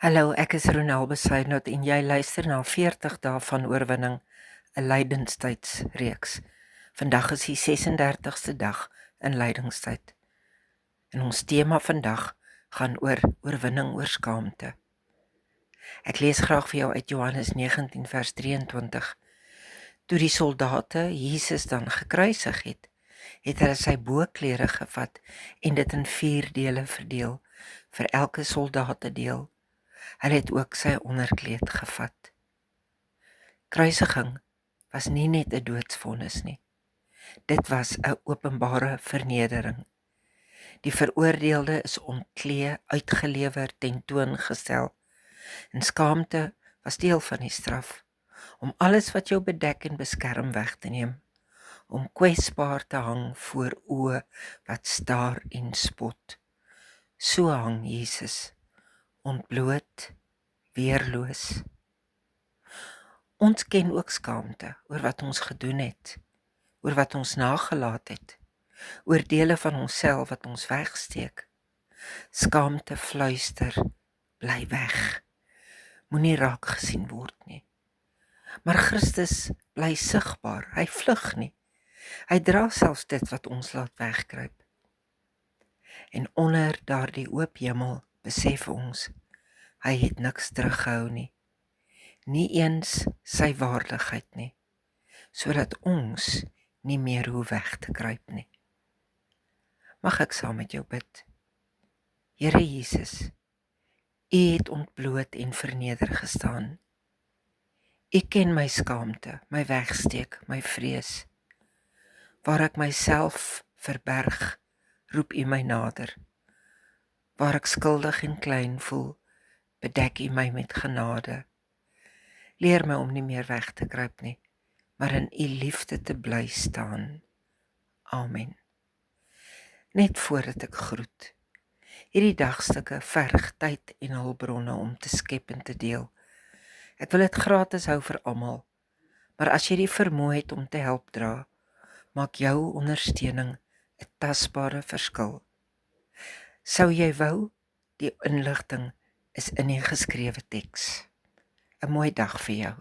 Hallo, ek is Ronel Besuidnout en jy luister na 40 dae van oorwinning, 'n lydenstydsreeks. Vandag is die 36ste dag in lydingstyd. En ons tema vandag gaan oor oorwinning oor skaamte. Ek lees graag vir jou uit Johannes 19 vers 23. Toe die soldate Jesus dan gekruisig het, het hulle sy boklere gevat en dit in 4 dele verdeel, vir elke soldatedeel. Hy het ook sy onderkleed gevat. Kruisiging was nie net 'n doodsvonnis nie. Dit was 'n openbare vernedering. Die veroordeelde is ontklee, uitgelewer, tentoongestel. En skaamte was deel van die straf, om alles wat jou bedek en beskerm weg te neem, om kwesbaar te hang voor oë wat staar en spot. So hang Jesus, ontbloot, weerloos. Ons ken ook skaamte oor wat ons gedoen het, oor wat ons nagelaat het, oor dele van onsself wat ons wegsteek. Skaamte fluister, bly weg, moenie raak gesien word nie. Maar Christus bly sigbaar, hy vlug nie. Hy dra selfs dit wat ons laat wegkruip. En onder daardie oop hemel besef ons, hy het niks teruggehou nie. Nie eens sy waardigheid nie, sodat ons nie meer hoef weg te kruip nie. Mag ek saam met jou bid? Here Jesus, U het ontbloot en verneder gestaan. U ken my skaamte, my wegsteek, my vrees. Waar ek myself verberg, roep U my nader. Waar ek skuldig en klein voel, bedek U my met genade. Leer my om nie meer weg te kruip nie, maar in U liefde te bly staan. Amen. Net voordat ek groet, hierdie dagstukke verg tyd en hulpbronne om te skep en te deel. Ek wil dit gratis hou vir almal, maar as jy die vermoë het om te help dra, maak jou ondersteuning 'n tasbare verskil. Sou jy wou, die inligting is in die geskrewe teks. 'n Mooi dag vir jou.